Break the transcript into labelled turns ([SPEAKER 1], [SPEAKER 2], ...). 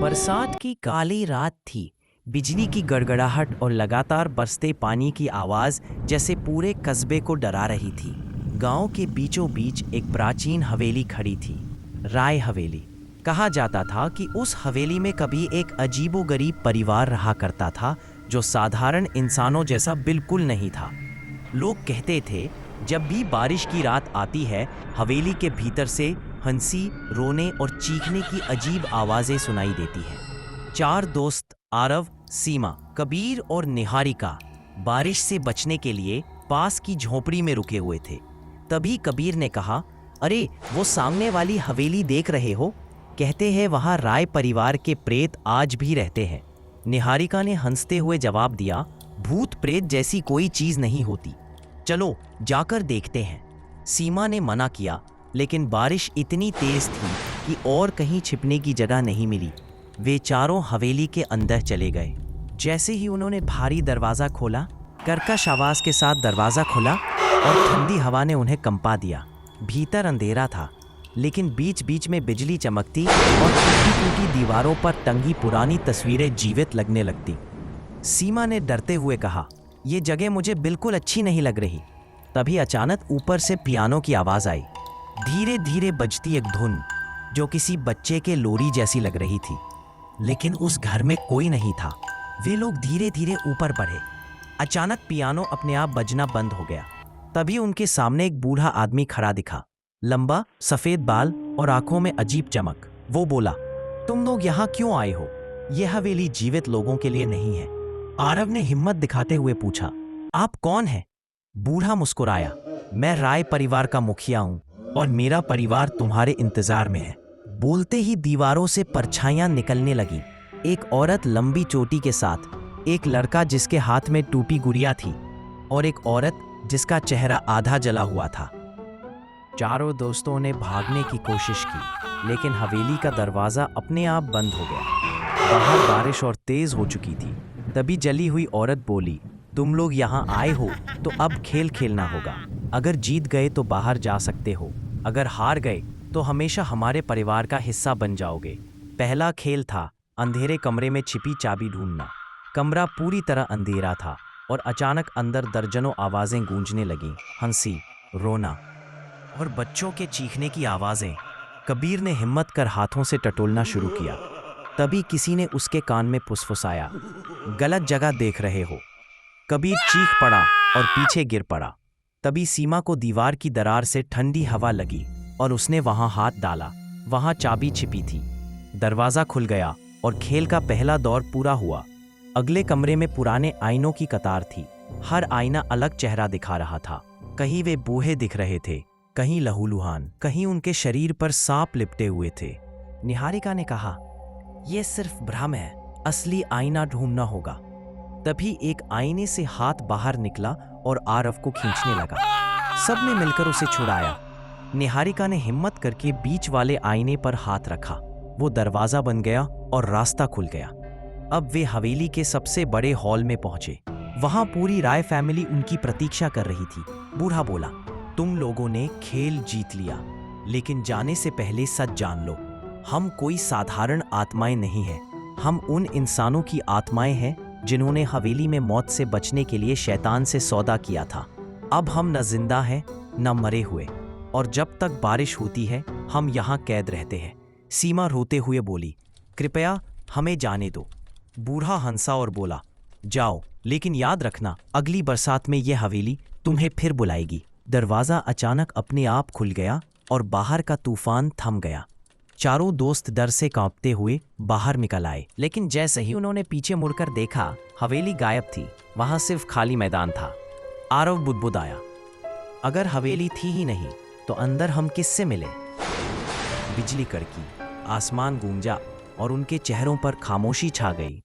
[SPEAKER 1] बरसात की काली रात थी। बिजली की गड़गड़ाहट और लगातार बरसते पानी की आवाज जैसे पूरे कस्बे को डरा रही थी। गांव के बीचों बीच एक प्राचीन हवेली खड़ी थी, राय हवेली। कहा जाता था कि उस हवेली में कभी एक अजीबोगरीब परिवार रहा करता था जो साधारण इंसानों जैसा बिल्कुल नहीं था। लोग कहते थे जब भी बारिश की रात आती है, हवेली के भीतर से हंसी, रोने और चीखने की अजीब आवाजें सुनाई देती हैं। चार दोस्त आरव, सीमा, कबीर और निहारिका बारिश से बचने के लिए पास की झोपड़ी में रुके हुए थे। तभी कबीर ने कहा, अरे वो सामने वाली हवेली देख रहे हो? कहते हैं वहां राय परिवार के प्रेत आज भी रहते हैं। निहारिका ने हंसते हुए जवाब दिया, भूत प्रेत जैसी कोई चीज नहीं होती, चलो जाकर देखते हैं। सीमा ने मना किया, लेकिन बारिश इतनी तेज थी कि और कहीं छिपने की जगह नहीं मिली। वे चारों हवेली के अंदर चले गए। जैसे ही उन्होंने भारी दरवाजा खोला, कर्कश आवाज के साथ दरवाजा खुला और ठंडी हवा ने उन्हें कंपा दिया। भीतर अंधेरा था, लेकिन बीच बीच में बिजली चमकती और टूटी-टूटी दीवारों पर टंगी पुरानी तस्वीरें जीवित लगने लगती। सीमा ने डरते हुए कहा, ये जगह मुझे बिल्कुल अच्छी नहीं लग रही। तभी अचानक ऊपर से पियानो की आवाज आई। धीरे धीरे बजती एक धुन जो किसी बच्चे के लोरी जैसी लग रही थी, लेकिन उस घर में कोई नहीं था। वे लोग धीरे धीरे ऊपर बढ़े। अचानक पियानो अपने आप बजना बंद हो गया। तभी उनके सामने एक बूढ़ा आदमी खड़ा दिखा, लंबा सफेद बाल और आंखों में अजीब चमक। वो बोला, तुम लोग यहाँ क्यों आए हो? यह हवेली जीवित लोगों के लिए नहीं है। आरव ने हिम्मत दिखाते हुए पूछा, आप कौन हैं? बूढ़ा मुस्कुराया, मैं राय परिवार का मुखिया हूँ और मेरा परिवार तुम्हारे इंतजार में है। बोलते ही दीवारों से परछाइयां निकलने लगी। एक औरत लंबी चोटी के साथ, एक लड़का जिसके हाथ में टूपी गुड़िया थी और एक औरत जिसका चेहरा आधा जला हुआ था। चारों दोस्तों ने भागने की कोशिश की, लेकिन हवेली का दरवाजा अपने आप बंद हो गया। बाहर बारिश और तेज हो चुकी थी। तभी जली हुई औरत बोली, तुम लोग यहाँ आए हो तो अब खेल खेलना होगा। अगर जीत गए तो बाहर जा सकते हो, अगर हार गए तो हमेशा हमारे परिवार का हिस्सा बन जाओगे। पहला खेल था अंधेरे कमरे में छिपी चाबी ढूंढना। कमरा पूरी तरह अंधेरा था और अचानक अंदर दर्जनों आवाजें गूंजने लगीं, हंसी, रोना और बच्चों के चीखने की आवाजें। कबीर ने हिम्मत कर हाथों से टटोलना शुरू किया। तभी किसी ने उसके कान में फुसफुसाया, गलत जगह देख रहे हो। कबीर चीख पड़ा और पीछे गिर पड़ा। तभी सीमा को दीवार की दरार से ठंडी हवा लगी और उसने वहां हाथ डाला। वहां चाबी छिपी थी। दरवाजा खुल गया और खेल का पहला दौर पूरा हुआ। अगले कमरे में पुराने आईनों की कतार थी। हर आईना अलग चेहरा दिखा रहा था। कहीं वे बूढ़े दिख रहे थे, कहीं लहूलुहान, कहीं उनके शरीर पर सांप लिपटे हुए थे। निहारिका ने कहा, यह सिर्फ भ्रम है, असली आईना ढूंढना होगा। तभी एक आईने से हाथ बाहर निकला और आरव को खींचने लगा। सबने मिलकर उसे छुड़ाया। निहारिका ने हिम्मत करके बीच वाले आईने पर हाथ रखा। वो दरवाजा बन गया और रास्ता खुल गया। अब वे हवेली के सबसे बड़े हॉल में पहुंचे। वहां पूरी राय फैमिली उनकी प्रतीक्षा कर रही थी। बूढ़ा बोला, तुम लोगों ने खेल जीत लिया, लेकिन जाने से पहले सच जान लो, हम कोई साधारण आत्माएं नहीं हैं। हम उन इंसानों की आत्माएं हैं जिन्होंने हवेली में मौत से बचने के लिए शैतान से सौदा किया था। अब हम न जिंदा हैं न मरे हुए, और जब तक बारिश होती है हम यहाँ कैद रहते हैं। सीमा रोते हुए बोली, कृपया हमें जाने दो। बूढ़ा हंसा और बोला, जाओ, लेकिन याद रखना अगली बरसात में यह हवेली तुम्हें फिर बुलाएगी। दरवाजा अचानक अपने आप खुल गया और बाहर का तूफान थम गया। चारों दोस्त डर से कांपते हुए बाहर निकल आए, लेकिन जैसे ही उन्होंने पीछे मुड़कर देखा, हवेली गायब थी। वहां सिर्फ खाली मैदान था। आरव बुदबुदाया, अगर हवेली थी ही नहीं तो अंदर हम किससे मिले? बिजली कड़की, आसमान गूंजा और उनके चेहरों पर खामोशी छा गई।